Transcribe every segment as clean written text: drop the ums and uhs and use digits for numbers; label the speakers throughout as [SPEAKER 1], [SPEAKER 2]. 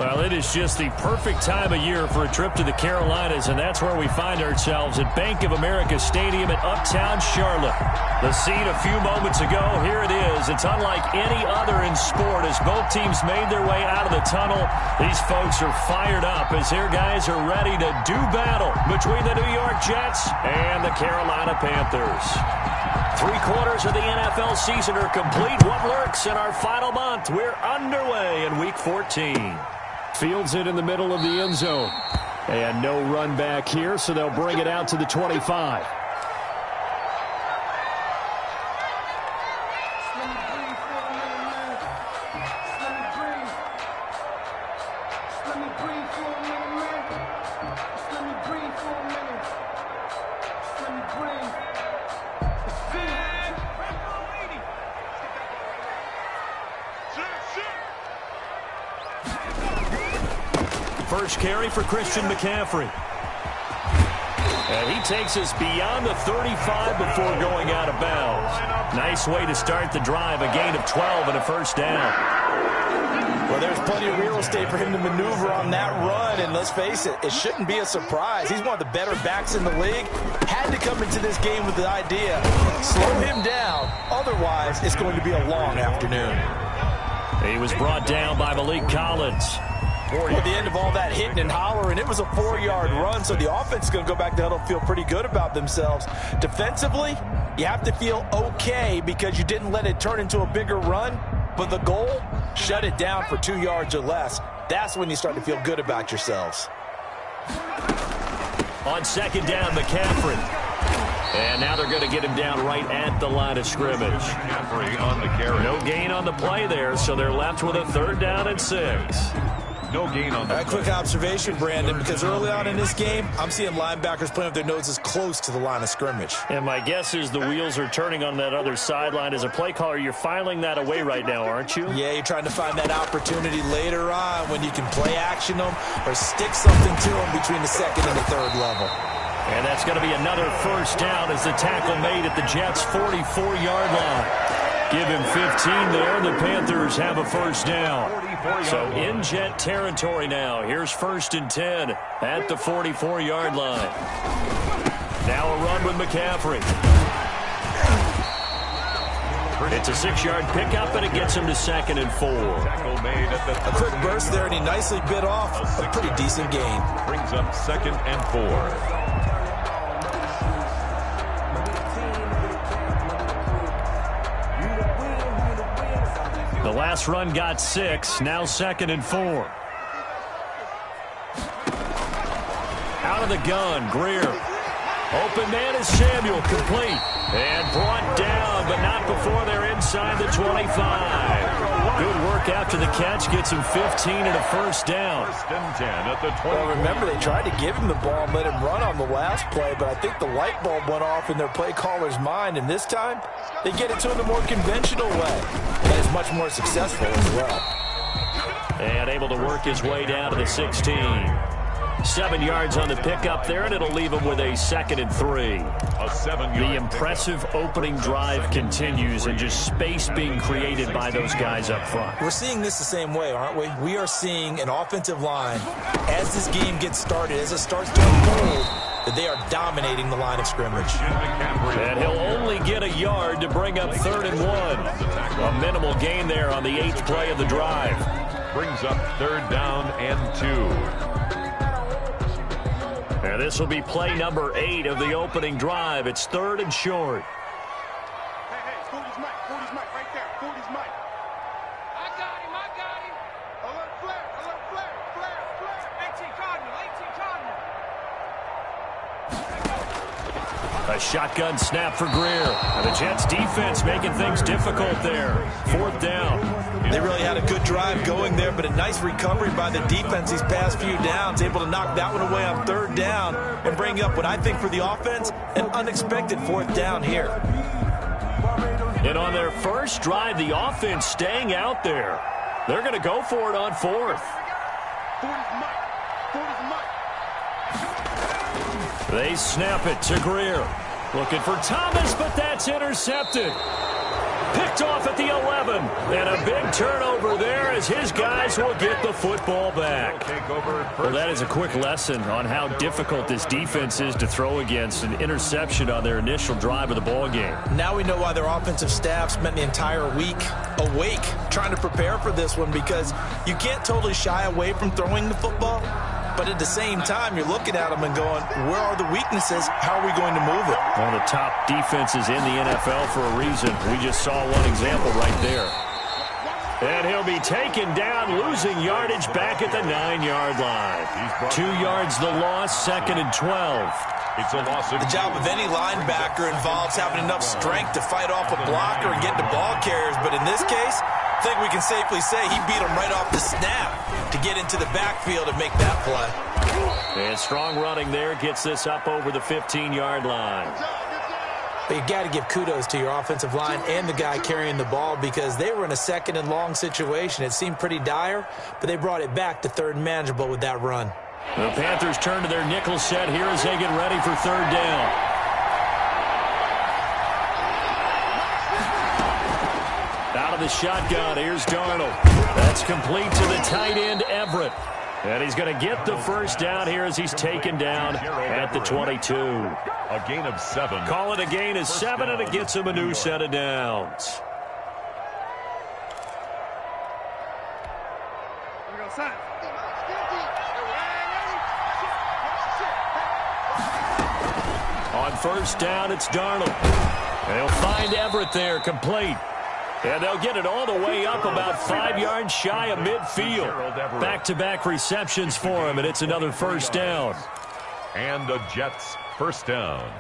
[SPEAKER 1] Well, it is just the perfect time of year for a trip to the Carolinas, and that's where we find ourselves at Bank of America Stadium in Uptown Charlotte. The scene a few moments ago, here it is. It's unlike any other in sport as both teams made their way out of the tunnel. These folks are fired up as their guys are ready to do battle between the New York Jets and the Carolina Panthers. 3/4 of the NFL season are complete. What lurks in our final month? We're underway in Week 14. Fields it in the middle of the end zone. And no run back here, so they'll bring it out to the 25. First carry for Christian McCaffrey. And he takes us beyond the 35 before going out of bounds. Nice way to start the drive. A gain of 12 and a first down.
[SPEAKER 2] Well, there's plenty of real estate for him to maneuver on that run. And let's face it, it shouldn't be a surprise. He's one of the better backs in the league. Had to come into this game with the idea, slow him down. Otherwise, it's going to be a long afternoon.
[SPEAKER 1] He was brought down by Malik Collins.
[SPEAKER 2] At the end of all that hitting and hollering, it was a 4-yard run, so the offense is going to go back to huddle and feel pretty good about themselves. Defensively, you have to feel okay because you didn't let it turn into a bigger run, but the goal, shut it down for 2 yards or less. That's when you start to feel good about yourselves.
[SPEAKER 1] On second down, McCaffrey. And now they're going to get him down right at the line of scrimmage.
[SPEAKER 3] On the carry.
[SPEAKER 1] No gain on the play there, so they're left with a 3rd down and 6.
[SPEAKER 3] No gain on the
[SPEAKER 2] quick observation, Brandon, because early on in this game, I'm seeing linebackers playing with their noses close to the line of scrimmage.
[SPEAKER 1] And my guess is the wheels are turning on that other sideline. As a play caller, you're filing that away right now, aren't you?
[SPEAKER 2] Yeah, you're trying to find that opportunity later on when you can play action them or stick something to them between the 2nd and the 3rd level.
[SPEAKER 1] And that's going to be another first down as the tackle made at the Jets' 44-yard line. Give him 15 there, and the Panthers have a first down. So in Jet territory now. Here's 1st and 10 at the 44-yard line. Now a run with McCaffrey. It's a 6-yard pickup, and it gets him to 2nd and 4.
[SPEAKER 2] A quick burst there, and he nicely bit off a pretty decent gain.
[SPEAKER 3] Brings up 2nd and 4.
[SPEAKER 1] The last run got 6, now 2nd and 4. Out of the gun, Greer. Open man is Samuel, complete. And brought down, but not before they're inside the 25. Good work after the catch, gets him 15 and a first down.
[SPEAKER 3] 1st and 10 at the 20.
[SPEAKER 2] Well, remember, they tried to give him the ball and let him run on the last play, but I think the light bulb went off in their play caller's mind, and this time, they get it to him the more conventional way. That is much more successful as well.
[SPEAKER 1] And able to work his way down to the 16. 7 yards on the pickup there, and it'll leave him with a 2nd and 3. The impressive opening drive continues, and just space being created by those guys up front.
[SPEAKER 2] We're seeing this the same way, aren't we? We are seeing an offensive line, as this game gets started, as it starts to unfold, that they are dominating the line of scrimmage.
[SPEAKER 1] And he'll only get a yard to bring up 3rd and 1. A minimal gain there on the 8th play of the drive.
[SPEAKER 3] Brings up 3rd down and 2.
[SPEAKER 1] And this will be play number 8 of the opening drive. It's 3rd and short.
[SPEAKER 4] Hey, Forty's Mike, right there. Forty's Mike. I got him. Alert flare. 18 Cardinal.
[SPEAKER 1] A shotgun snap for Greer. And the Jets defense making things difficult there. 4th down.
[SPEAKER 2] They really had a good drive going there, but a nice recovery by the defense these past few downs, able to knock that one away on 3rd down and bring up what I think for the offense, an unexpected 4th down here.
[SPEAKER 1] And on their first drive, the offense staying out there. They're going to go for it on 4th. They snap it to Greer. Looking for Thomas, but that's intercepted. Picked off at the 11. And a big turnover there as his guys will get the football back. Well, that is a quick lesson on how difficult this defense is to throw against. An interception on their initial drive of the ball game.
[SPEAKER 2] Now we know why their offensive staff spent the entire week awake trying to prepare for this one, because you can't totally shy away from throwing the football. But at the same time, you're looking at them and going, where are the weaknesses? How are we going to move it?
[SPEAKER 1] One of the top defenses in the NFL for a reason. We just saw one example right there. And he'll be taken down, losing yardage back at the 9-yard line. 2 yards the loss, 2nd and 12.
[SPEAKER 3] It's a loss of
[SPEAKER 2] the job of any linebacker involves having enough strength to fight off a blocker and get to ball carriers. But in this case, I think we can safely say he beat him right off the snap to get into the backfield and make that play.
[SPEAKER 1] And strong running there gets this up over the 15-yard line.
[SPEAKER 2] But you got to give kudos to your offensive line and the guy carrying the ball, because they were in a 2nd and long situation. It seemed pretty dire, but they brought it back to 3rd and manageable with that run.
[SPEAKER 1] The Panthers turn to their nickel set here as they get ready for 3rd down. Out of the shotgun, here's Darnold. That's complete to the tight end, Everett. And he's going to get the 1st down here as he's taken down at the 22.
[SPEAKER 3] A gain of 7.
[SPEAKER 1] Call it a gain of 7, and it gets him a new set of downs. On 1st down, it's Darnold. They'll find Everett there, complete. And they'll get it all the way up about 5 yards shy of midfield. Back-to-back receptions for him, and it's another 1st down.
[SPEAKER 3] And the Jets' 1st down.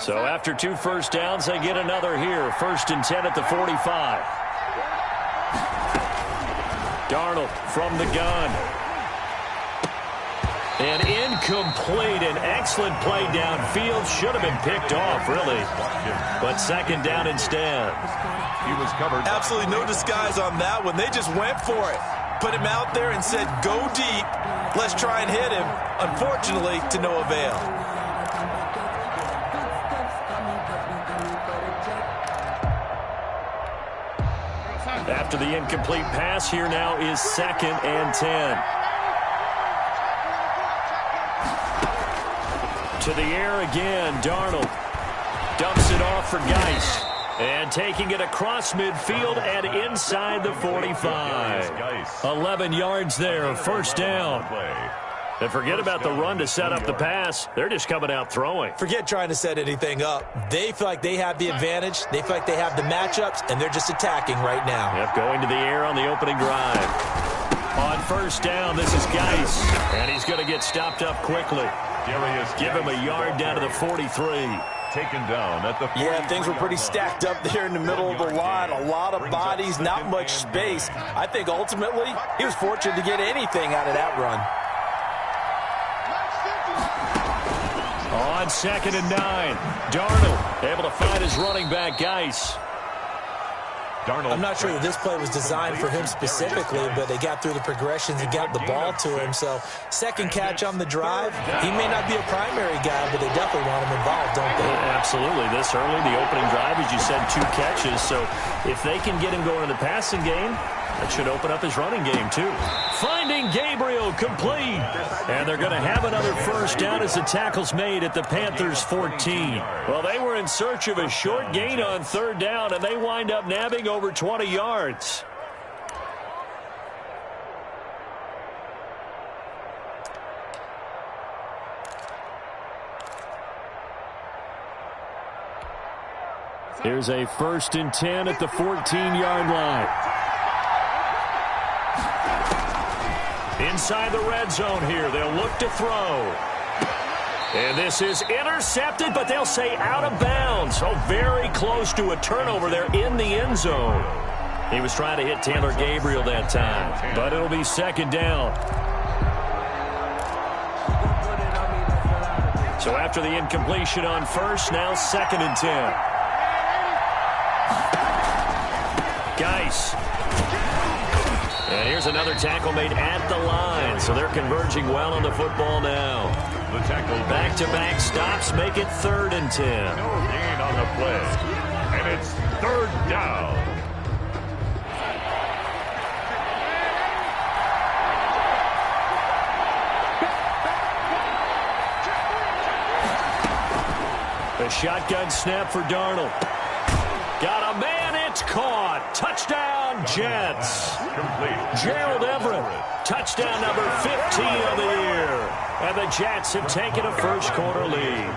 [SPEAKER 1] So after 2 1st downs, they get another here. 1st and 10 at the 45. Darnold from the gun. And incomplete. An excellent play downfield. Should have been picked off, really. But 2nd down instead.
[SPEAKER 3] He was covered.
[SPEAKER 2] Absolutely no disguise on that one. They just went for it. Put him out there and said, go deep. Let's try and hit him. Unfortunately, to no avail.
[SPEAKER 1] After the incomplete pass, here now is 2nd and 10. To the air again, Darnold dumps it off for Geis. And taking it across midfield and inside the 45. 11 yards there, 1st down. And forget about the run to set up the pass. They're just coming out throwing.
[SPEAKER 2] Forget trying to set anything up. They feel like they have the advantage. They feel like they have the matchups, and they're just attacking right now.
[SPEAKER 1] Yep, going to the air on the opening drive. On 1st down, this is Geis. And he's going to get stopped up quickly. Give him a yard down to the 43.
[SPEAKER 3] Taken down at the 43.
[SPEAKER 2] Yeah, things were pretty stacked up there in the middle of the line. A lot of bodies, not much space. I think ultimately he was fortunate to get anything out of that run.
[SPEAKER 1] On 2nd and 9, Darnold able to find his running back, Geis.
[SPEAKER 2] I'm not sure that this play was designed for him specifically, but they got through the progressions and got the ball to him. So 2nd catch on the drive. He may not be a primary guy, but they definitely want him involved, don't they?
[SPEAKER 1] Absolutely. This early, the opening drive, as you said, 2 catches. So if they can get him going in the passing game, that should open up his running game, too. Finding Gabriel, complete. And they're going to have another 1st down as the tackle's made at the Panthers' 14. Well, they were in search of a short gain on 3rd down, and they wind up nabbing over 20 yards. Here's a 1st and 10 at the 14-yard line. Inside the red zone here. They'll look to throw. And this is intercepted, but they'll say out of bounds. Oh, very close to a turnover there in the end zone. He was trying to hit Taylor Gabriel that time, but it'll be 2nd down. So after the incompletion on 1st, now 2nd and 10. Geis. And here's another tackle made at the line. So they're converging well on the football now.
[SPEAKER 3] The tackle
[SPEAKER 1] back-to-back stops make it 3rd and 10.
[SPEAKER 3] No gain on the play. and it's third down.
[SPEAKER 1] The shotgun snap for Darnold. Got a man, it's caught. Touchdown, Jets. Gerald Everett, touchdown number 15 of the year. And the Jets have taken a first-quarter lead.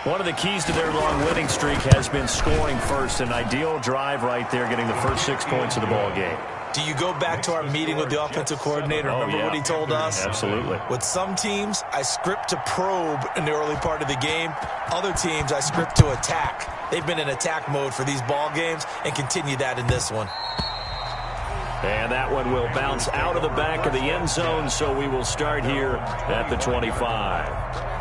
[SPEAKER 1] One of the keys to their long winning streak has been scoring first. An ideal drive right there, getting the first 6 points of the ball game.
[SPEAKER 2] Do you go back to our meeting with the offensive coordinator? Remember what he told us?
[SPEAKER 1] Absolutely.
[SPEAKER 2] With some teams, I script to probe in the early part of the game. Other teams, I script to attack. They've been in attack mode for these ball games and continue that in this one.
[SPEAKER 1] And that one will bounce out of the back of the end zone, so we will start here at the 25.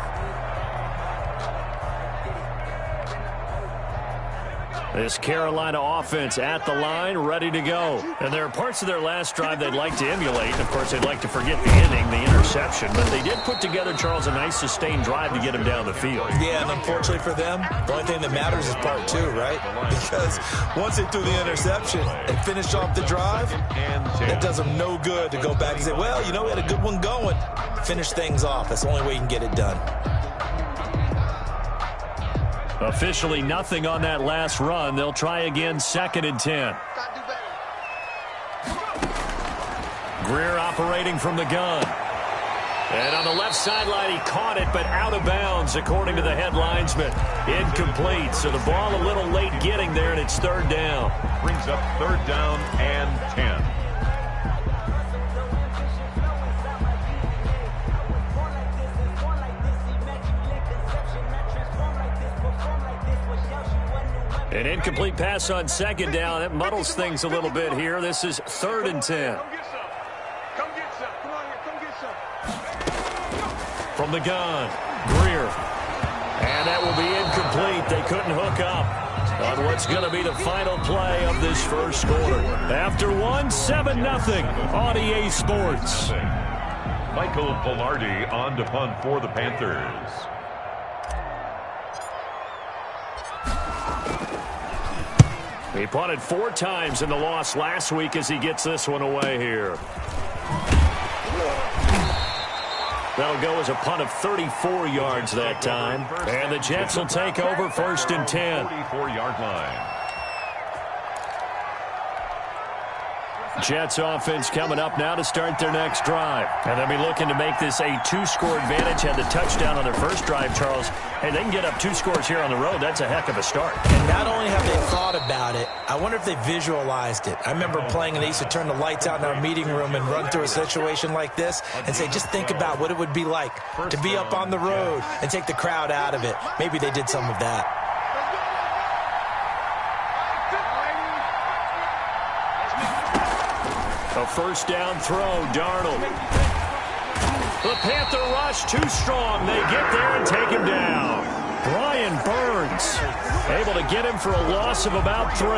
[SPEAKER 1] This Carolina offense at the line, ready to go. And there are parts of their last drive they'd like to emulate. Of course, they'd like to forget the inning, the interception. But they did put together, Charles, a nice sustained drive to get him down the field.
[SPEAKER 2] Yeah, and unfortunately for them, the only thing that matters is part two, right? Because once they threw the interception and finished off the drive, that does them no good to go back and say, well, you know, we had a good one going. Finish things off. That's the only way you can get it done.
[SPEAKER 1] Officially nothing on that last run. They'll try again, 2nd and 10. Greer operating from the gun. And on the left sideline, he caught it, but out of bounds, according to the head linesman. Incomplete, so the ball a little late getting there, and it's third down.
[SPEAKER 3] Brings up third down and 10.
[SPEAKER 1] An incomplete pass on 2nd down. It muddles things a little bit here. This is 3rd and 10.
[SPEAKER 4] Come get some. Come on here. Come get some.
[SPEAKER 1] From the gun, Greer. And that will be incomplete. They couldn't hook up on what's going to be the final play of this first quarter. After one, 7-0 on EA Sports.
[SPEAKER 3] Michael Palardy on to punt for the Panthers.
[SPEAKER 1] He punted 4 times in the loss last week as he gets this one away here. That'll go as a punt of 34 yards that time. And the Jets will take over 1st and 10.
[SPEAKER 3] 44-yard line.
[SPEAKER 1] Jets offense coming up now to start their next drive. And they'll be looking to make this a 2-score advantage. Had the touchdown on their first drive, Charles. Hey, they can get up 2 scores here on the road. That's a heck of a start.
[SPEAKER 2] And not only have they thought about it, I wonder if they visualized it. I remember playing and they used to turn the lights out in our meeting room and run through a situation like this and say, just think about what it would be like to be up on the road and take the crowd out of it. Maybe they did some of that.
[SPEAKER 1] A first down throw, Darnold. The Panther rush too strong. They get there and take him down. Brian Burns able to get him for a loss of about 3.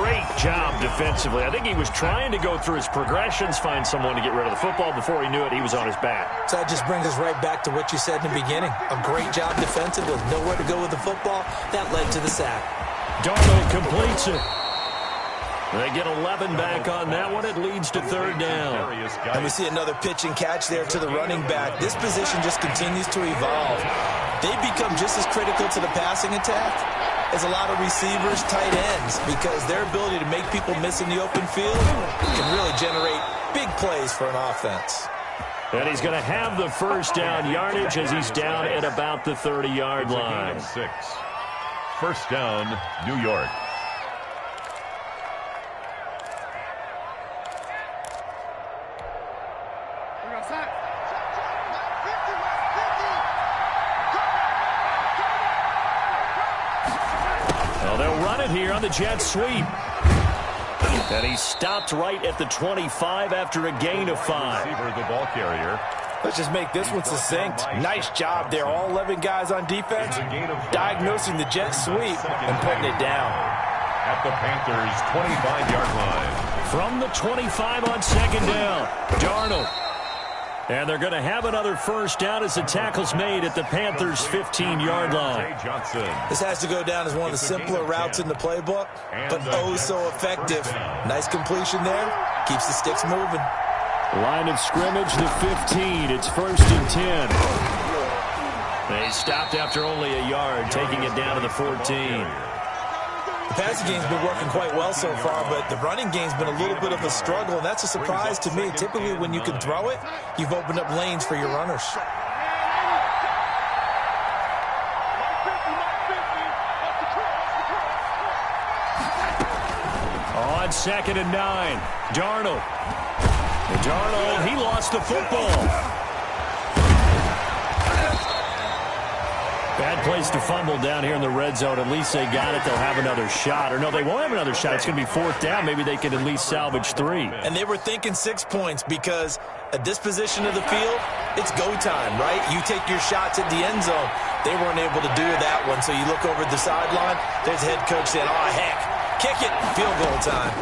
[SPEAKER 1] Great job defensively. I think he was trying to go through his progressions, find someone to get rid of the football. Before he knew it, he was on his back.
[SPEAKER 2] So that just brings us right back to what you said in the beginning. A great job defensively. Nowhere to go with the football. That led to the sack.
[SPEAKER 1] Darnold completes it. They get 11 back on that one. It leads to 3rd down.
[SPEAKER 2] And we see another pitch and catch there to the running back. This position just continues to evolve. They become just as critical to the passing attack as a lot of receivers, tight ends, because their ability to make people miss in the open field can really generate big plays for an offense.
[SPEAKER 1] And he's going to have the first down yardage as he's down at about the 30-yard line.
[SPEAKER 3] 6. First down, New York.
[SPEAKER 1] Here on the jet sweep. And he stopped right at the 25 after a gain of 5.
[SPEAKER 3] Receiver, the ball carrier.
[SPEAKER 2] Let's just make this one succinct. Nice job there. All 11 guys on defense diagnosing the jet sweep and putting it down.
[SPEAKER 3] At the Panthers' 25-yard line.
[SPEAKER 1] From the 25 on 2nd down, Darnold. And they're going to have another first down as the tackle's made at the Panthers' 15-yard line.
[SPEAKER 2] This has to go down as one of the simpler routes in the playbook, but oh so effective. Nice completion there. Keeps the sticks moving.
[SPEAKER 1] Line of scrimmage, the 15. It's 1st and 10. They stopped after only a yard, taking it down to the 14.
[SPEAKER 2] The passing game's been working quite well so far, but the running game's been a little bit of a struggle, and that's a surprise to me. Typically, when you can throw it, you've opened up lanes for your runners.
[SPEAKER 1] On 2nd and 9, Darnold. Darnold, he lost the football. Bad place to fumble down here in the red zone. At least they got it. They'll have another shot. Or no, they won't have another shot. It's going to be 4th down. Maybe they can at least salvage 3.
[SPEAKER 2] And they were thinking 6 points because at this position of the field, it's go time, right? You take your shots at the end zone. They weren't able to do that one. So you look over at the sideline. There's the head coach saying, oh, heck, kick it. Field goal time.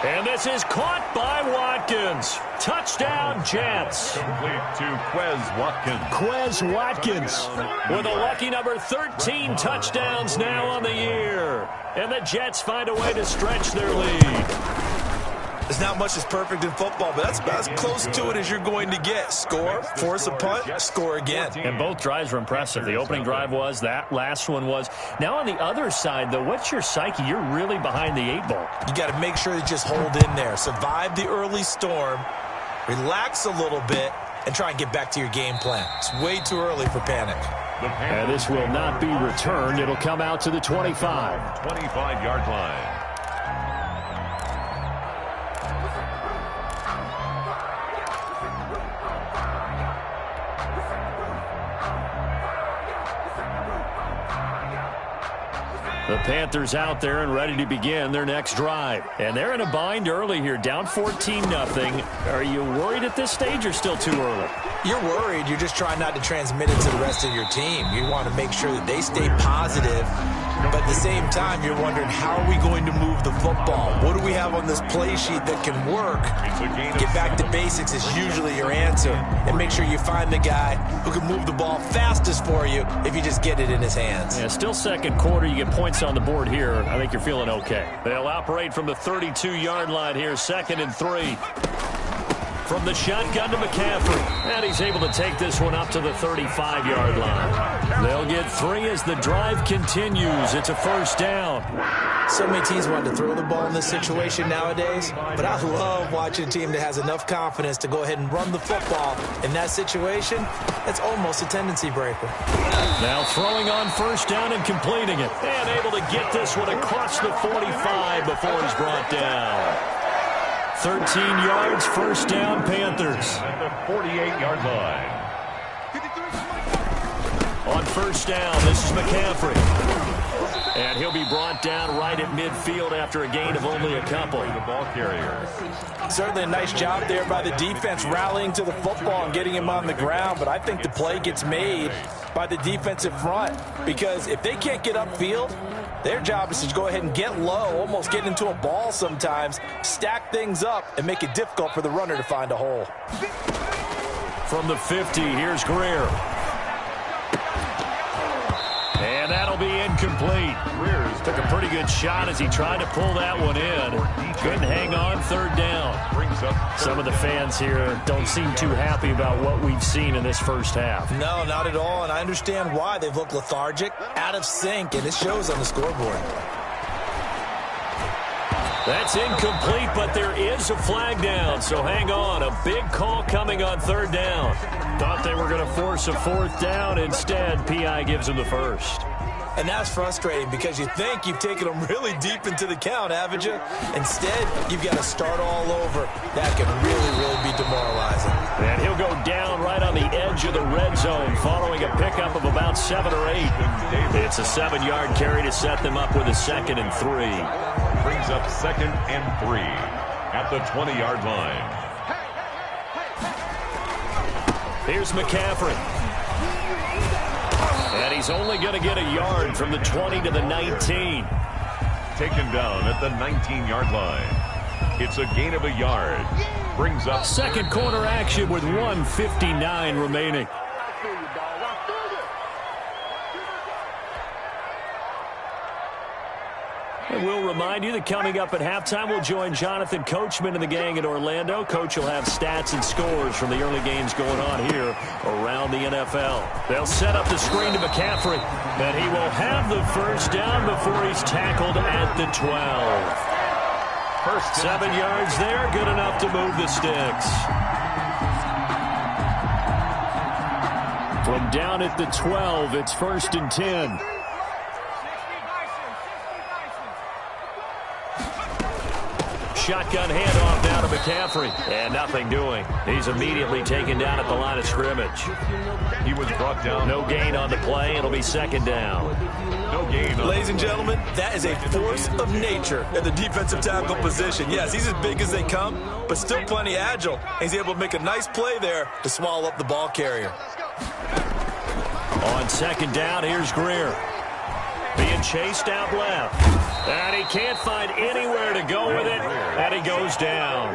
[SPEAKER 1] And this is caught by Watkins. Touchdown, Jets.
[SPEAKER 3] Complete to Quez Watkins.
[SPEAKER 1] Quez Watkins with a lucky number 13 touchdowns now on the year. And the Jets find a way to stretch their lead.
[SPEAKER 2] There's not much that's perfect in football, but that's about as close to it as you're going to get. Score, force a punt, score again.
[SPEAKER 1] And both drives were impressive. The opening drive was, that last one was. Now on the other side, though, what's your psyche? You're really behind the 8 ball.
[SPEAKER 2] You got to make sure to just hold in there. Survive the early storm, relax a little bit, and try and get back to your game plan. It's way too early for panic.
[SPEAKER 1] And this will not be returned. It'll come out to the 25.
[SPEAKER 3] 25-yard line.
[SPEAKER 1] The Panthers out there and ready to begin their next drive. And they're in a bind early here, down 14-0. Are you worried at this stage or still too early?
[SPEAKER 2] You're worried. You're just trying not to transmit it to the rest of your team. You want to make sure that they stay positive. But at the same time, you're wondering, how are we going to move the football? What do we have on this play sheet that can work? Get back to basics is usually your answer. And make sure you find the guy who can move the ball fastest for you if you just get it in his hands.
[SPEAKER 1] Yeah, still second quarter. You get points on the board here. I think you're feeling okay. They'll operate from the 32-yard line here, 2nd and 3. From the shotgun to McCaffrey. And he's able to take this one up to the 35-yard line. They'll get 3 as the drive continues. It's a first down.
[SPEAKER 2] So many teams want to throw the ball in this situation nowadays, but I love watching a team that has enough confidence to go ahead and run the football. In that situation, that's almost a tendency breaker.
[SPEAKER 1] Now throwing on first down and completing it. And able to get this one across the 45 before he's brought down. 13 yards, first down, Panthers.
[SPEAKER 3] At the 48-yard line.
[SPEAKER 1] On first down, this is McCaffrey. And he'll be brought down right at midfield after a gain of only a couple.
[SPEAKER 3] The ball carrier.
[SPEAKER 2] Certainly a nice job there by the defense rallying to the football and getting him on the ground, but I think the play gets made by the defensive front because if they can't get upfield, their job is to go ahead and get low, almost get into a ball sometimes, stack things up, and make it difficult for the runner to find a hole.
[SPEAKER 1] From the 50, here's Greer. And that'll be incomplete. Greer took a pretty good shot as he tried to pull that one in. Couldn't hang on, 3rd down. Some of the fans here don't seem too happy about what we've seen in this first half.
[SPEAKER 2] No, not at all, and I understand why. They've looked lethargic, out of sync, and it shows on the scoreboard.
[SPEAKER 1] That's incomplete, but there is a flag down, so hang on. A big call coming on 3rd down. Thought they were going to force a 4th down. Instead, P.I. gives them the first.
[SPEAKER 2] And that's frustrating because you think you've taken them really deep into the count, haven't you? Instead, you've got to start all over. That can really, really be demoralizing.
[SPEAKER 1] And he'll go down right on the edge of the red zone following a pickup of about 7 or 8. It's a 7-yard carry to set them up with a 2nd and 3.
[SPEAKER 3] Brings up 2nd and 3 at the 20-yard line.
[SPEAKER 1] Here's McCaffrey. And he's only going to get a yard from the 20 to the 19.
[SPEAKER 3] Taken down at the 19-yard line. It's a gain of a yard. Brings up
[SPEAKER 1] second quarter action with 1:59 remaining. And we'll remind you that coming up at halftime, we'll join Jonathan Coachman and the gang in Orlando. Coach will have stats and scores from the early games going on here around the NFL. They'll set up the screen to McCaffrey, and he will have the first down before he's tackled at the 12. First 7 yards there, good enough to move the sticks. From down at the 12, it's 1st and 10. Shotgun handoff down to McCaffrey. And nothing doing. He's immediately taken down at the line of scrimmage.
[SPEAKER 3] He was brought down.
[SPEAKER 1] No gain on the play. It'll be 2nd down.
[SPEAKER 3] No gain.
[SPEAKER 2] Ladies and gentlemen, that is a force of nature at the defensive tackle position. Yes, he's as big as they come, but still plenty agile. He's able to make a nice play there to swallow up the ball carrier.
[SPEAKER 1] On 2nd down, here's Greer. Being chased out left. And he can't find anywhere to go with it. And he goes down.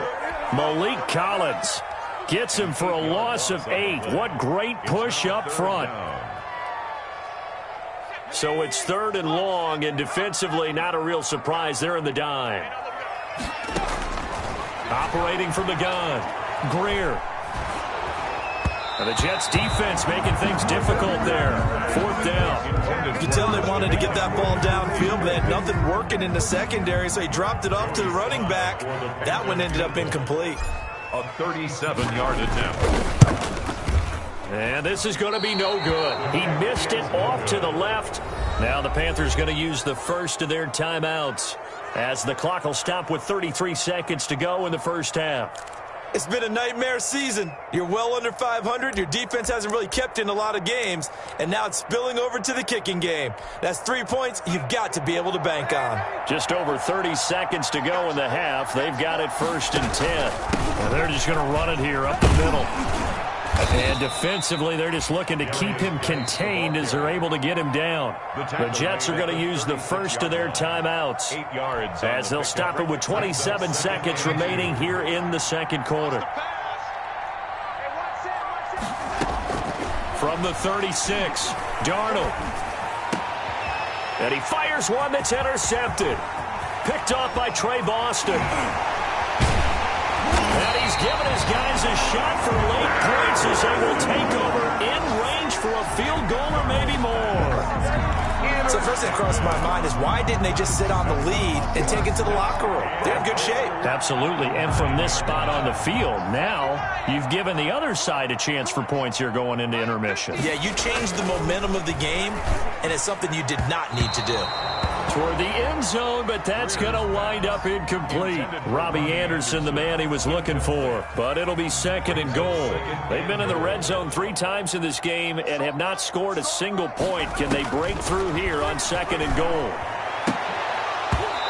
[SPEAKER 1] Malik Collins gets him for a loss of 8. What great push up front. So it's 3rd and long, and defensively not a real surprise. They're in the dime. Operating from the gun. Greer. And the Jets defense making things difficult there. 4th down.
[SPEAKER 2] You can tell they wanted to get that ball downfield, but they had nothing working in the secondary, so he dropped it off to the running back. That one ended up incomplete.
[SPEAKER 3] A 37-yard attempt.
[SPEAKER 1] And this is going to be no good. He missed it off to the left. Now the Panthers going to use the first of their timeouts as the clock will stop with 33 seconds to go in the first half.
[SPEAKER 2] It's been a nightmare season. You're well under 500. Your defense hasn't really kept in a lot of games, and now it's spilling over to the kicking game. That's 3 points you've got to be able to bank on.
[SPEAKER 1] Just over 30 seconds to go in the half. They've got it 1st and 10. And they're just going to run it here up the middle. And defensively, they're just looking to keep him contained as they're able to get him down. The Jets are going to use the first of their timeouts
[SPEAKER 3] 8 yards
[SPEAKER 1] as they'll stop it with 27 seconds remaining here in the second quarter. From the 36, Darnold. And he fires one that's intercepted. Picked off by Trey Boston. And he's given his guys a shot for late points as they will take over in range for a field goal or maybe more.
[SPEAKER 2] So first thing that crossed my mind is why didn't they just sit on the lead and take it to the locker room? They're in good shape.
[SPEAKER 1] Absolutely. And from this spot on the field, now you've given the other side a chance for points here going into intermission.
[SPEAKER 2] Yeah, you changed the momentum of the game, and it's something you did not need to do.
[SPEAKER 1] Toward the end zone, but that's going to wind up incomplete. Robbie Anderson, the man he was looking for, but it'll be 2nd and goal. They've been in the red zone 3 times in this game and have not scored a single point. Can they break through here on 2nd and goal?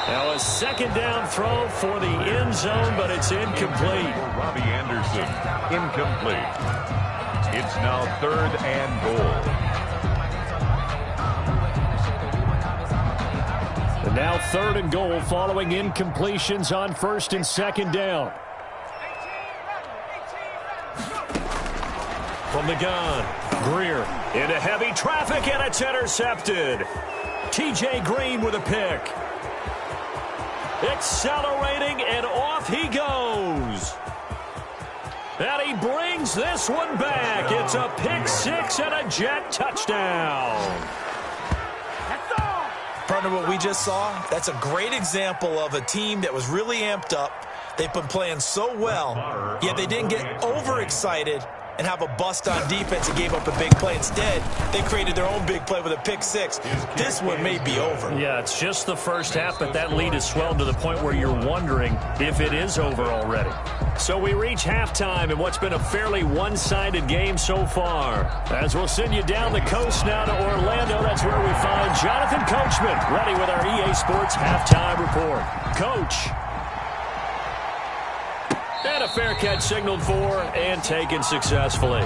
[SPEAKER 1] Now a 2nd down throw for the end zone, but it's incomplete.
[SPEAKER 3] Robbie Anderson, incomplete. It's now 3rd and goal.
[SPEAKER 1] And now 3rd and goal following incompletions on 1st and 2nd down. From the gun, Greer into heavy traffic, and it's intercepted. T.J. Green with a pick. Accelerating, and off he goes. And he brings this one back. It's a pick 6 and a Jet touchdown.
[SPEAKER 2] Partner, what we just saw, that's a great example of a team that was really amped up. They've been playing so well, yet they didn't get overexcited and have a bust on defense and gave up a big play. Instead, they created their own big play with a pick 6. This one may be over.
[SPEAKER 1] Yeah, it's just the first half, but that lead has swelled to the point where you're wondering if it is over already. So we reach halftime in what's been a fairly one-sided game so far. As we'll send you down the coast now to Orlando, that's where we find Jonathan Coachman, ready with our EA Sports halftime report. Coach. And a fair catch signaled for and taken successfully.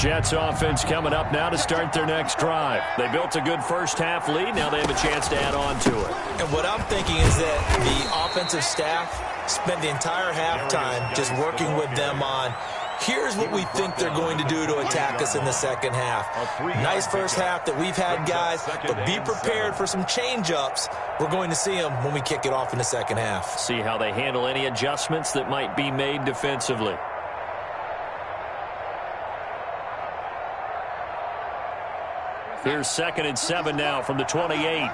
[SPEAKER 1] Jets offense coming up now to start their next drive. They built a good first-half lead. Now they have a chance to add on to it.
[SPEAKER 2] And what I'm thinking is that the offensive staff spent the entire halftime just working with them on, here's what we think they're going to do to attack us in the second half. Nice first half that we've had, guys, but be prepared for some change-ups. We're going to see them when we kick it off in the second half.
[SPEAKER 1] See how they handle any adjustments that might be made defensively. Here's 2nd and 7 now from the 28.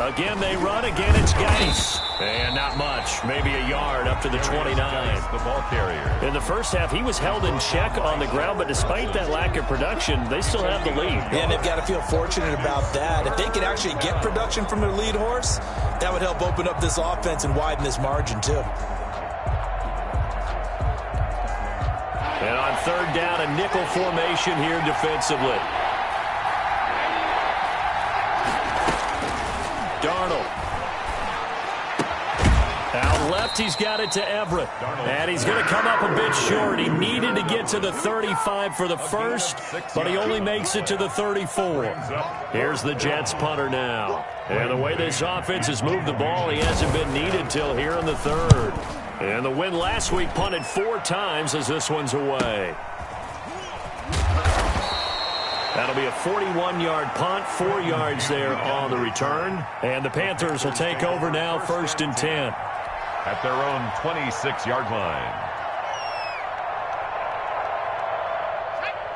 [SPEAKER 1] Again, they run. Again, it's Geis. And not much. Maybe a yard up to the 29.
[SPEAKER 3] The ball carrier.
[SPEAKER 1] In the first half, he was held in check on the ground, but despite that lack of production, they still have the lead.
[SPEAKER 2] And they've got to feel fortunate about that. If they could actually get production from their lead horse, that would help open up this offense and widen this margin, too.
[SPEAKER 1] And on 3rd down, a nickel formation here defensively. Darnold. Out left, he's got it to Everett. And he's going to come up a bit short. He needed to get to the 35 for the first, but he only makes it to the 34. Here's the Jets punter now. And the way this offense has moved the ball, he hasn't been needed till here in the 3rd. And the win last week punted 4 times as this one's away. That'll be a 41-yard punt, 4 yards there on the return. And the Panthers will take over now, 1st and 10.
[SPEAKER 3] At their own 26-yard line.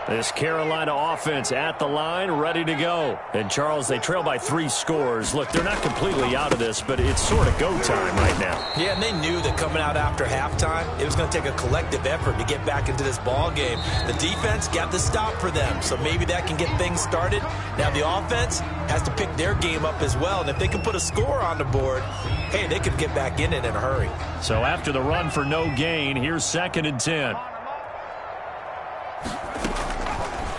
[SPEAKER 1] This Carolina offense at the line, ready to go. And, Charles, they trail by 3 scores. Look, they're not completely out of this, but it's sort of go time right now.
[SPEAKER 2] Yeah, and they knew that coming out after halftime, it was going to take a collective effort to get back into this ball game. The defense got the stop for them, so maybe that can get things started. Now the offense has to pick their game up as well, and if they can put a score on the board, hey, they could get back in it in a hurry.
[SPEAKER 1] So after the run for no gain, here's 2nd and 10.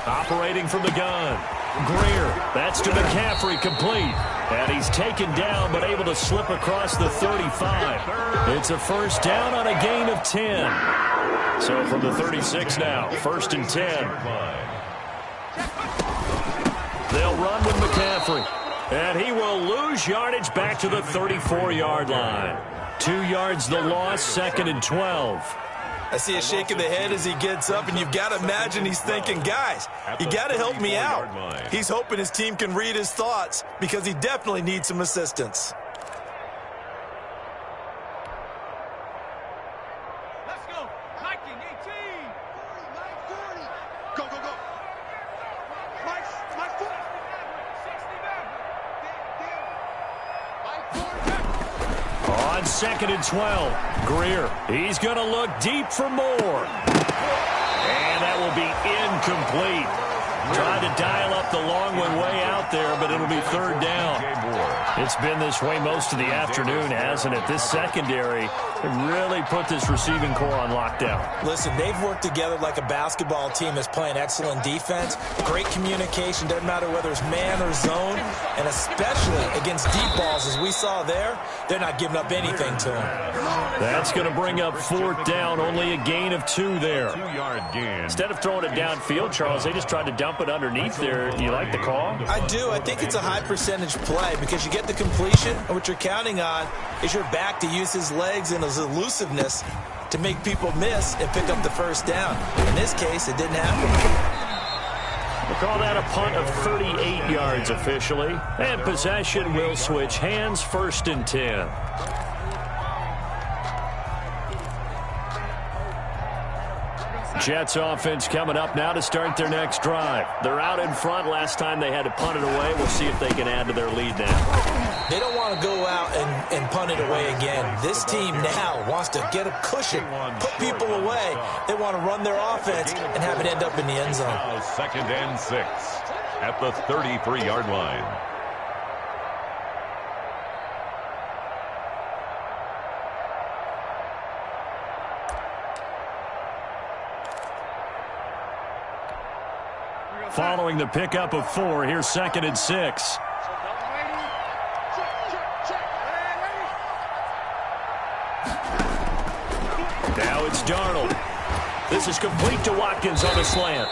[SPEAKER 1] Operating from the gun. Greer, that's to McCaffrey, complete. And he's taken down but able to slip across the 35. It's a 1st down on a gain of 10. So from the 36 now, 1st and 10. They'll run with McCaffrey. And he will lose yardage back to the 34-yard line. 2 yards the loss, 2nd and 12.
[SPEAKER 2] I see a shake of the head as he gets up, and you've got to imagine he's thinking, guys, you got to help me out. He's hoping his team can read his thoughts because he definitely needs some assistance.
[SPEAKER 4] Let's go. Hiking 18. 40. Go, go, go. Mike 40. 60 back.
[SPEAKER 1] On 2nd and 12. Greer, he's going to look deep for more. And that will be incomplete. Trying to dial up the long one way out there, but it'll be 3rd down. It's been this way most of the afternoon, hasn't it? This secondary really put this receiving core on lockdown.
[SPEAKER 2] Listen, they've worked together like a basketball team that's playing excellent defense. Great communication, doesn't matter whether it's man or zone, and especially against deep balls, as we saw there, they're not giving up anything to them.
[SPEAKER 1] That's going to bring up 4th down, only a gain of 2 there.
[SPEAKER 3] 2-yard gain.
[SPEAKER 1] Instead of throwing it downfield, Charles, they just tried to dump it underneath there. You like the call?
[SPEAKER 2] I do. I think it's a high percentage play because you get the completion, and what you're counting on is your back to use his legs and his elusiveness to make people miss and pick up the 1st down. In this case, it didn't happen.
[SPEAKER 1] We'll call that a punt of 38 yards officially. And possession will switch hands, 1st and 10. Jets offense coming up now to start their next drive. They're out in front. Last time they had to punt it away. We'll see if they can add to their lead now.
[SPEAKER 2] They don't want to go out and punt it away again. This team now wants to get a cushion, put people away. They want to run their offense and have it end up in the end zone.
[SPEAKER 3] Now 2nd and 6 at the 33-yard line.
[SPEAKER 1] Following the pickup of 4, here's 2nd and 6. Now it's Darnold. This is complete to Watkins on the slant.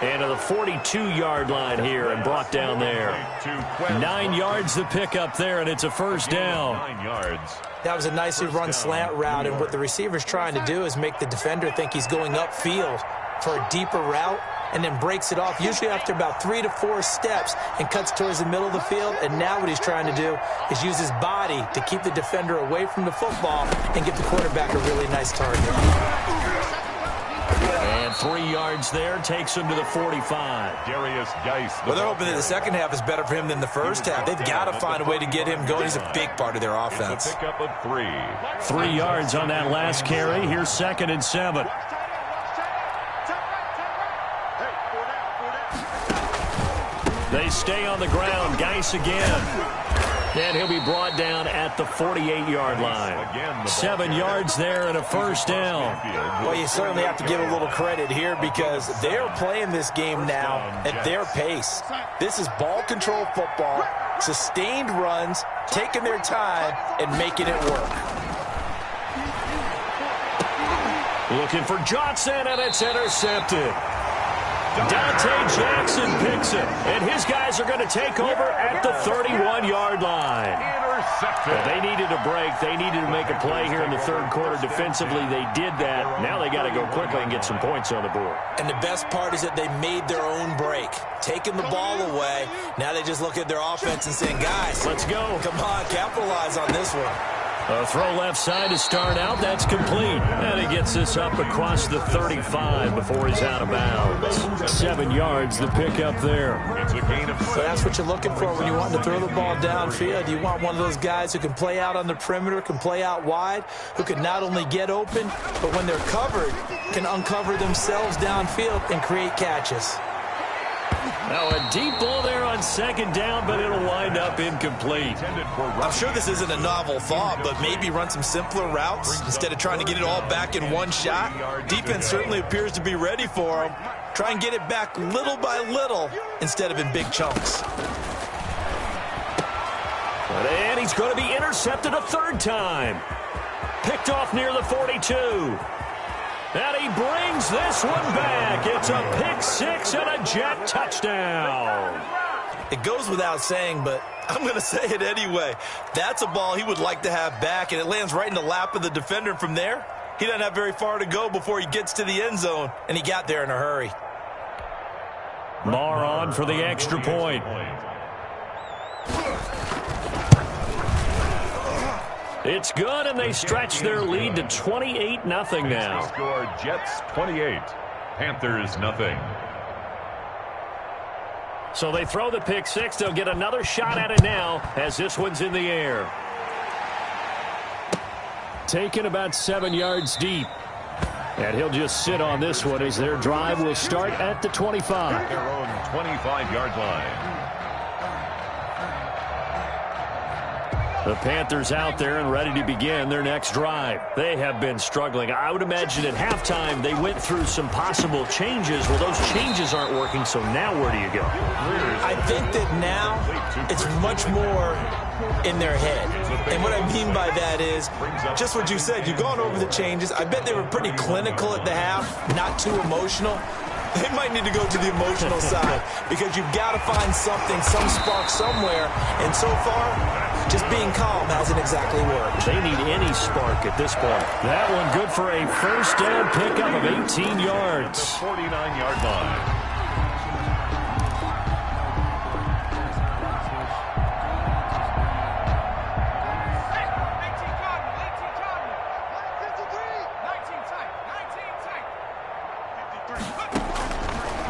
[SPEAKER 1] And to the 42-yard line here and brought down there. 9 yards the pickup there, and it's a first down.
[SPEAKER 3] 9 yards.
[SPEAKER 2] That was a nicely run slant route, and what the receiver's trying to do is make the defender think he's going upfield for a deeper route, and then breaks it off, usually after about 3 to 4 steps, and cuts towards the middle of the field. And now what he's trying to do is use his body to keep the defender away from the football and give the quarterback a really nice target.
[SPEAKER 1] And 3 yards there takes him to the 45.
[SPEAKER 3] Darius Geis.
[SPEAKER 2] Well, they're hoping that the second half is better for him than the first half. They've got to find a way to get him going. He's a big part of their offense.
[SPEAKER 3] It's a pickup of 3.
[SPEAKER 1] 3 yards on that last carry. Here's 2nd and 7. They stay on the ground. Geis again. And he'll be brought down at the 48-yard line. 7 yards there and a first down.
[SPEAKER 2] Well, you certainly have to give a little credit here because they're playing this game now at their pace. This is ball control football, sustained runs, taking their time, and making it work.
[SPEAKER 1] Looking for Johnson, and it's intercepted. Dante Jackson picks it, and his guys are going to take over at the 31-yard line.
[SPEAKER 3] Intercepted.
[SPEAKER 1] They needed a break. They needed to make a play here in the third quarter. Defensively, they did that. Now they got to go quickly and get some points on the board.
[SPEAKER 2] And the best part is that they made their own break, taking the ball away. Now they just look at their offense and saying, guys,
[SPEAKER 1] let's go.
[SPEAKER 2] Come on, capitalize on this one.
[SPEAKER 1] A throw left side to start out. That's complete. And he gets this up across the 35 before he's out of bounds. 7 yards, the pickup there.
[SPEAKER 3] It's a gain of 7.
[SPEAKER 2] So that's what you're looking for when you want to throw the ball downfield. You want one of those guys who can play out on the perimeter, can play out wide, who can not only get open, but when they're covered, can uncover themselves downfield and create catches.
[SPEAKER 1] Now a deep ball there on 2nd down, but it'll wind up incomplete.
[SPEAKER 2] I'm sure this isn't a novel thought, but maybe run some simpler routes instead of trying to get it all back in one shot. Defense certainly appears to be ready for him. Try and get it back little by little instead of in big chunks.
[SPEAKER 1] And he's going to be intercepted a 3rd time. Picked off near the 42. And he brings this one back. It's a pick-6 and a jet touchdown.
[SPEAKER 2] It goes without saying, but I'm going to say it anyway. That's a ball he would like to have back, and it lands right in the lap of the defender. From there, he doesn't have very far to go before he gets to the end zone, and he got there in a hurry.
[SPEAKER 1] Marr on for the extra point. It's good, and they stretch their lead to 28-0 now.
[SPEAKER 3] Score Jets 28, Panthers nothing.
[SPEAKER 1] So they throw the pick-6. They'll get another shot at it now as this one's in the air. Taken about 7 yards deep. And he'll just sit on this one as their drive will start at the 25.
[SPEAKER 3] Their own 25-yard line.
[SPEAKER 1] The Panthers out there and ready to begin their next drive. They have been struggling. I would imagine at halftime they went through some possible changes. Well, those changes aren't working, so now where do you go?
[SPEAKER 2] I think that now it's much more in their head. And what I mean by that is just what you said. You've gone over the changes. I bet they were pretty clinical at the half, not too emotional. They might need to go to the emotional side because you've got to find something, some spark somewhere. And so far, just being calm hasn't exactly worked.
[SPEAKER 1] They need any spark at this point. That one good for a first down pickup of 18 yards.
[SPEAKER 3] 49-yard line.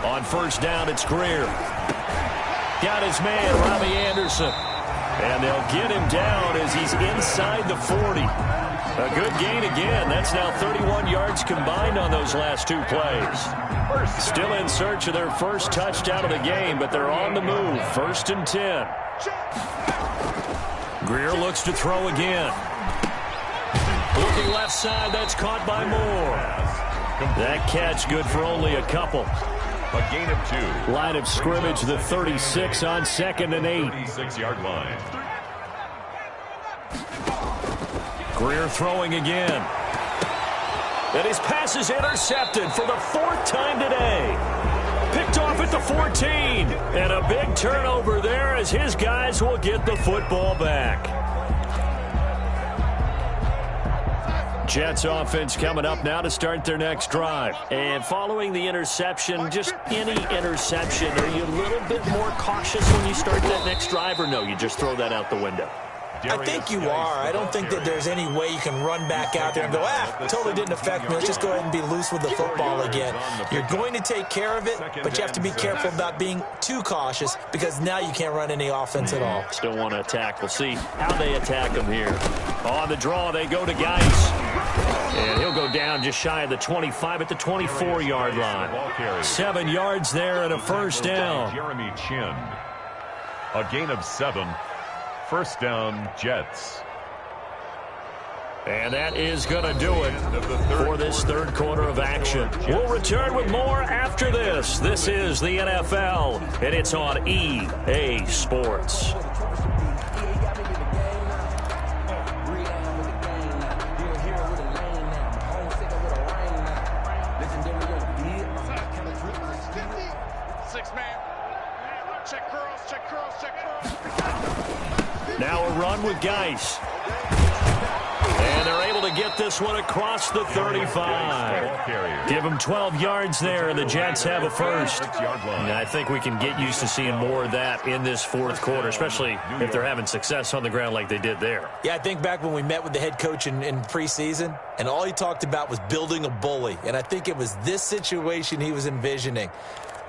[SPEAKER 1] On first down, it's Greer. Got his man, Robbie Anderson. And they'll get him down as he's inside the 40. A good gain again. That's now 31 yards combined on those last 2 plays. Still in search of their first touchdown of the game, but they're on the move. 1st and 10. Greer looks to throw again. Looking left side, that's caught by Moore. That catch good for only a couple.
[SPEAKER 3] A gain of 2.
[SPEAKER 1] Line of scrimmage, the 36 on 2nd and 8.
[SPEAKER 3] 36-yard line.
[SPEAKER 1] Greer throwing again. And his pass is intercepted for the 4th time today. Picked off at the 14. And a big turnover there as his guys will get the football back. Jets offense coming up now to start their next drive. And following the interception, just any interception, are you a little bit more cautious when you start that next drive, or no, you just throw that out the window?
[SPEAKER 2] I think you are. I don't think that there's any way you can run back out there and go, totally didn't affect me. Let's just go ahead and be loose with the football again. You're going to take care of it, but you have to be careful about being too cautious because now you can't run any offense at all.
[SPEAKER 1] Still want to attack. We'll see how they attack him here. On the draw, they go to Geis. And he'll go down just shy of the 25 at the 24-yard line. 7 yards there and a first down.
[SPEAKER 3] Jeremy Chin. A gain of 7. First down, Jets.
[SPEAKER 1] And that is going to do it for this third quarter of action. We'll return with more after this. This is the NFL, and it's on EA Sports. Now a run with Geis. And they're able to get this one across the 35. Give them 12 yards there, and the Jets have a first. And I think we can get used to seeing more of that in this fourth quarter, especially if they're having success on the ground like they did there.
[SPEAKER 2] Yeah, I think back when we met with the head coach in preseason, and all he talked about was building a bully. And I think it was this situation he was envisioning.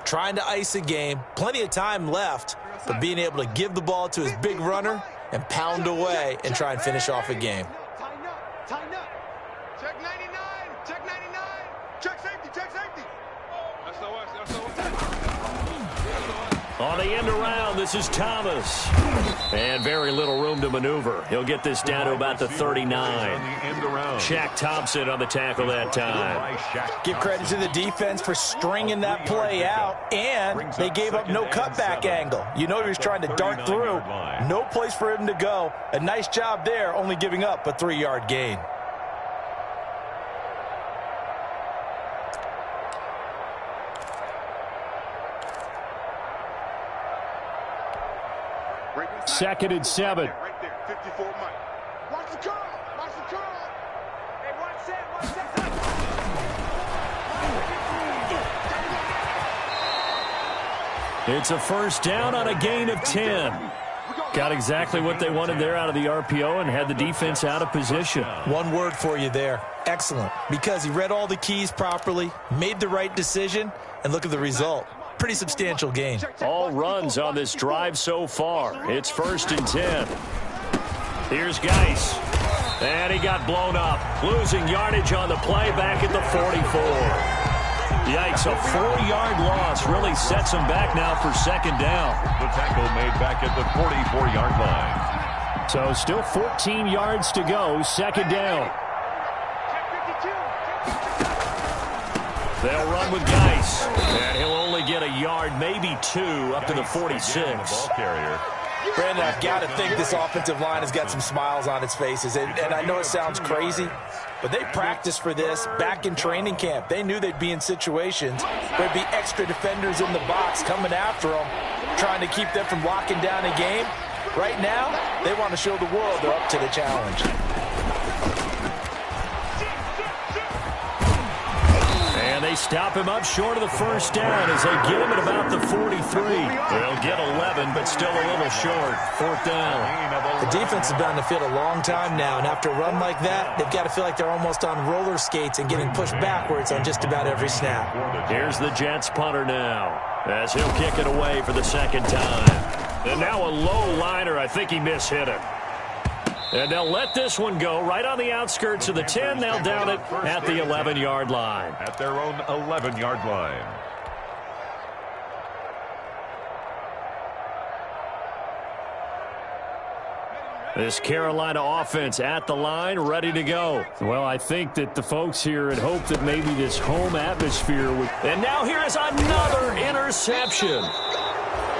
[SPEAKER 2] Trying to ice a game, plenty of time left, but being able to give the ball to his big runner and pound away and try and finish off a game.
[SPEAKER 4] Tighten up. Check 99. Check 99. Check safety. Check safety. That's the worst. That's the worst.
[SPEAKER 1] On the end around, this is Thomas. And very little room to maneuver. He'll get this down to about the 39. Shaq Thompson on the tackle that time.
[SPEAKER 2] Give credit to the defense for stringing that play out, and they gave up no cutback angle. You know he was trying to dart through. No place for him to go. A nice job there, only giving up a 3-yard gain.
[SPEAKER 1] Second and 7.
[SPEAKER 4] Right there. 54 Mike. Watch the curl. Watch the curl. Hey, watch that. Watch that.
[SPEAKER 1] It's a first down on a gain of 10. Got exactly what they wanted there out of the RPO and had the defense out of position.
[SPEAKER 2] One word for you there. Excellent. Because he read all the keys properly, made the right decision, and look at the result. Pretty substantial gain.
[SPEAKER 1] All runs on this drive so far. It's first and 10. Here's Geis. And he got blown up. Losing yardage on the play back at the 44. Yikes, a 4-yard loss really sets him back now for second down.
[SPEAKER 3] The tackle made back at the 44-yard line.
[SPEAKER 1] So still 14 yards to go, second down. They'll run with Geis. And he'll only get a yard, maybe 2, up to the 46.
[SPEAKER 2] Brandon, I've got to think this offensive line has got some smiles on its faces. And I know it sounds crazy, but they practiced for this back in training camp. They knew they'd be in situations where there'd be extra defenders in the box coming after them, trying to keep them from locking down a game. Right now, they want to show the world they're up to the challenge.
[SPEAKER 1] And they stop him up short of the first down as they get him at about the 43. They'll get 11, but still a little short. Fourth down.
[SPEAKER 2] The defense has been on the field a long time now, and after a run like that, they've got to feel like they're almost on roller skates and getting pushed backwards on just about every snap.
[SPEAKER 1] Here's the Jets punter now as he'll kick it away for the second time. And now a low liner. I think he mishit it. And they'll let this one go right on the outskirts of the 10. They'll down it at the 11-yard line.
[SPEAKER 3] At their own 11-yard line.
[SPEAKER 1] This Carolina offense at the line, ready to go. Well, I think that the folks here had hoped that maybe this home atmosphere would... And now here is another interception.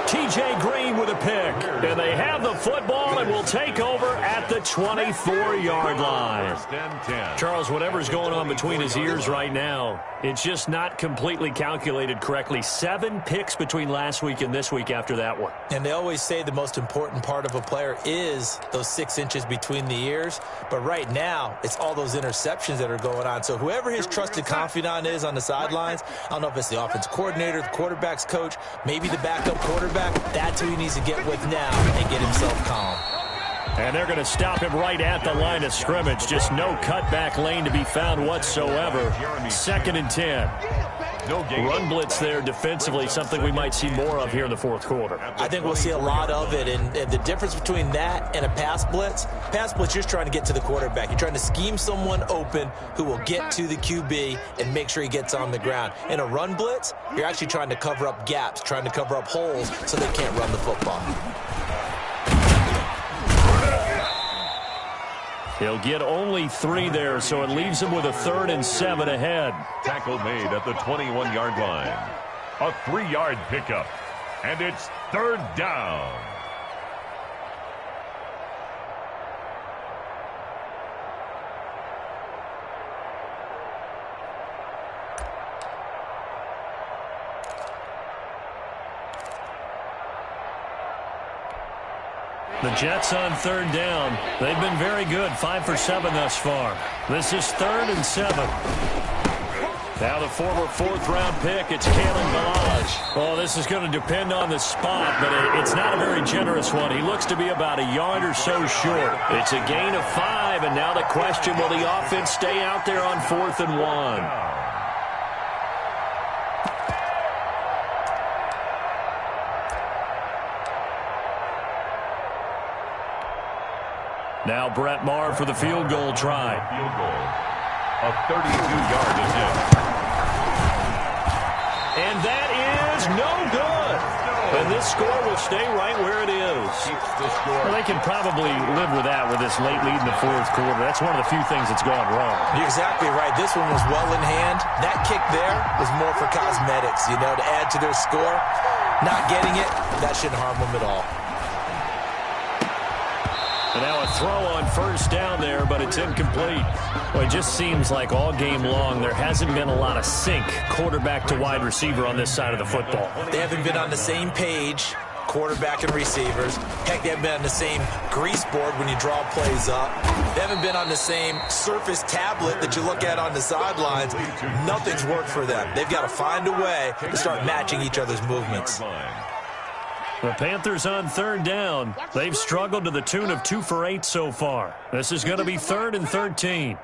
[SPEAKER 1] T.J. Green with a pick. And they have the football and will take over at the 24-yard line. Charles, whatever's going on between his ears right now, it's just not completely calculated correctly. 7 picks between last week and this week after that one.
[SPEAKER 2] And they always say the most important part of a player is those 6 inches between the ears. But right now, it's all those interceptions that are going on. So whoever his trusted confidant is on the sidelines, I don't know if it's the offensive coordinator, the quarterback's coach, maybe the backup quarterback, that's who he needs to get with now and get himself calm.
[SPEAKER 1] And they're going to stop him right at the line of scrimmage. Just no cutback lane to be found whatsoever. 2nd and 10. Run blitz there defensively, something we might see more of here in the fourth quarter.
[SPEAKER 2] I think we'll see a lot of it, and the difference between that and a pass blitz, you're just trying to get to the quarterback. You're trying to scheme someone open who will get to the QB and make sure he gets on the ground. In a run blitz, you're actually trying to cover up gaps, trying to cover up holes so they can't run the football.
[SPEAKER 1] He'll get only 3 there, so it leaves him with a 3rd and 7 ahead.
[SPEAKER 3] Tackle made at the 21-yard line. A 3-yard pickup, and it's 3rd down.
[SPEAKER 1] The Jets on 3rd down. They've been very good, 5 for 7 thus far. This is 3rd and 7. Now the former 4th-round pick, it's Kalen Ballage. Well, this is going to depend on the spot, but it's not a very generous one. He looks to be about a yard or so short. It's a gain of 5, and now the question, will the offense stay out there on 4th and 1? Now Brett Maher for the field goal try.
[SPEAKER 3] Field goal. A 32-yard attempt.
[SPEAKER 1] And that is no good. And this score will stay right where it is. Well, they can probably live with that with this late lead in the fourth quarter. That's one of the few things that's gone wrong.
[SPEAKER 2] You're exactly right. This one was well in hand. That kick there was more for cosmetics, to add to their score. Not getting it, that shouldn't harm them at all.
[SPEAKER 1] And now a throw on 1st down there, but it's incomplete. Well, it just seems like all game long there hasn't been a lot of sync quarterback to wide receiver on this side of the football.
[SPEAKER 2] They haven't been on the same page, quarterback and receivers. Heck, they haven't been on the same grease board when you draw plays up. They haven't been on the same Surface tablet that you look at on the sidelines. Nothing's worked for them. They've got to find a way to start matching each other's movements.
[SPEAKER 1] The Panthers on 3rd down. They've struggled to the tune of 2 for 8 so far. This is going to be 3rd and 13.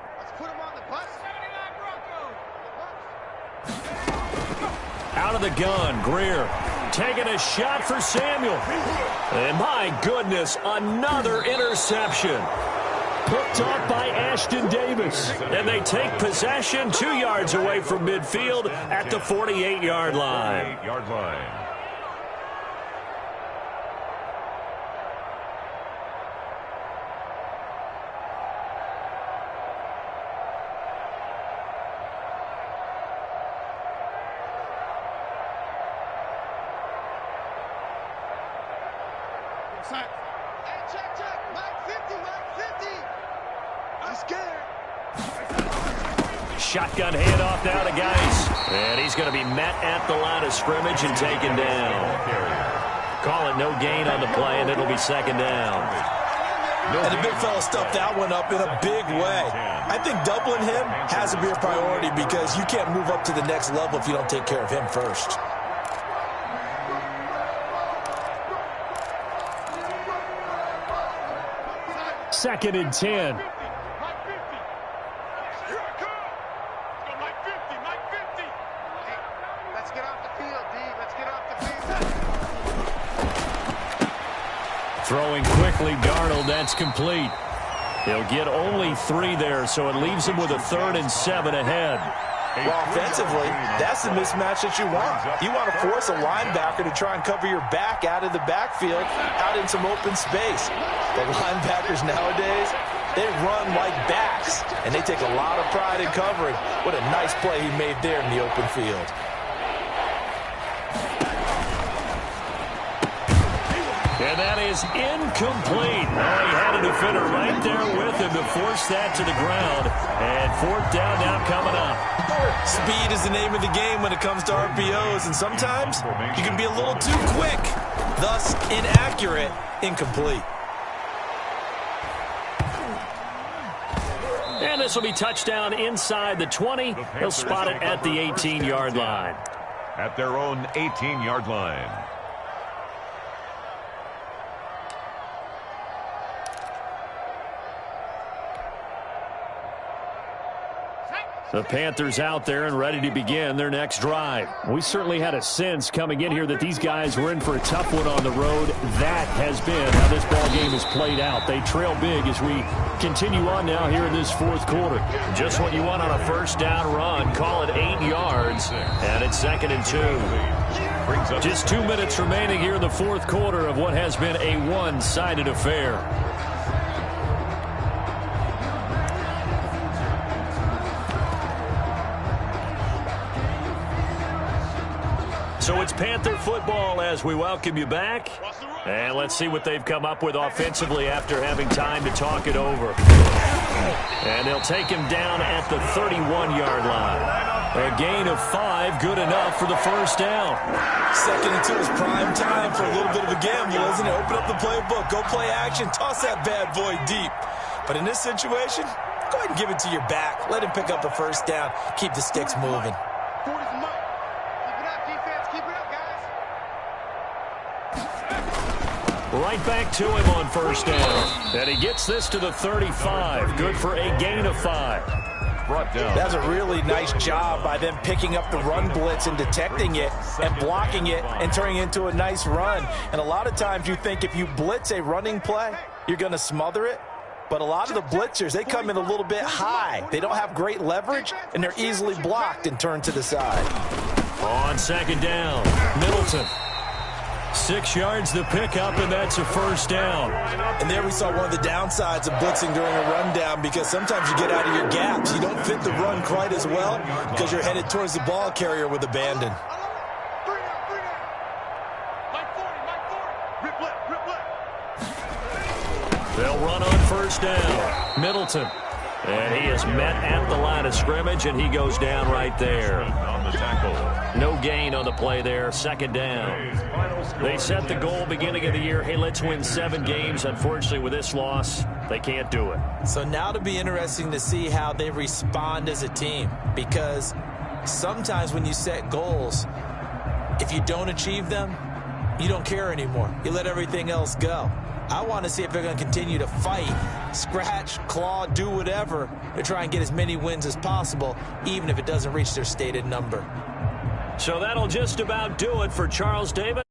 [SPEAKER 1] Out of the gun, Greer taking a shot for Samuel. And my goodness, another interception. Picked off by Ashton Davis. And they take possession 2 yards away from midfield at the 48-yard line. Shotgun handoff now to Geis. And he's going to be met at the line of scrimmage and taken down. Call it no gain on the play, and it'll be 2nd down.
[SPEAKER 2] And the big fella stuffed that one up in a big way. I think doubling him has to be a priority because you can't move up to the next level if you don't take care of him first.
[SPEAKER 1] Second and 10. Throwing quickly, Darnold, that's complete. He'll get only 3 there, so it leaves him with a 3rd and 7 ahead.
[SPEAKER 2] Well, offensively, that's the mismatch that you want. You want to force a linebacker to try and cover your back out of the backfield, out in some open space. The linebackers nowadays, they run like backs, and they take a lot of pride in covering. What a nice play he made there in the open field.
[SPEAKER 1] And that is incomplete. Oh, he had a defender right there with him to force that to the ground. And fourth down now coming up.
[SPEAKER 2] Speed is the name of the game when it comes to RPOs, and sometimes you can be a little too quick, thus inaccurate, incomplete.
[SPEAKER 1] And this will be touchdown inside the 20. They'll spot it at the 18-yard line.
[SPEAKER 3] At their own 18-yard line.
[SPEAKER 1] The Panthers out there and ready to begin their next drive. We certainly had a sense coming in here that these guys were in for a tough one on the road. That has been how this ball game has played out. They trail big as we continue on now here in this fourth quarter. Just what you want on a first down run. Call it 8 yards, and it's 2nd and 2. Just 2 minutes remaining here in the fourth quarter of what has been a one-sided affair. So it's Panther football as we welcome you back. And let's see what they've come up with offensively after having time to talk it over. And they'll take him down at the 31-yard line. A gain of 5, good enough for the first down.
[SPEAKER 2] 2nd and 2 is prime time for a little bit of a gamble, isn't it? Open up the playbook, go play action, toss that bad boy deep. But in this situation, go ahead and give it to your back. Let him pick up a first down. Keep the sticks moving.
[SPEAKER 1] Right back to him on first down. And he gets this to the 35. Good for a gain of 5.
[SPEAKER 3] Brought down.
[SPEAKER 2] That's a really nice job by them picking up the run blitz and detecting it and blocking it and turning it into a nice run. And a lot of times you think if you blitz a running play, you're going to smother it. But a lot of the blitzers, they come in a little bit high. They don't have great leverage, and they're easily blocked and turned to the side.
[SPEAKER 1] On 2nd down, Middleton. 6 yards the pickup, and that's a first down.
[SPEAKER 2] And there we saw one of the downsides of blitzing during a rundown, because sometimes you get out of your gaps. You don't fit the run quite as well because you're headed towards the ball carrier with abandon.
[SPEAKER 1] They'll run on first down. Middleton. And he is met at the line of scrimmage, and he goes down right there.
[SPEAKER 3] On the tackle.
[SPEAKER 1] No gain on the play there. 2nd down. They set the goal beginning of the year. Hey, let's win 7 games. Unfortunately, with this loss, they can't do it.
[SPEAKER 2] So now to be interesting to see how they respond as a team, because sometimes when you set goals, if you don't achieve them, you don't care anymore. You let everything else go. I want to see if they're going to continue to fight, scratch, claw, do whatever to try and get as many wins as possible, even if it doesn't reach their stated number.
[SPEAKER 1] So that'll just about do it for Charles Davis.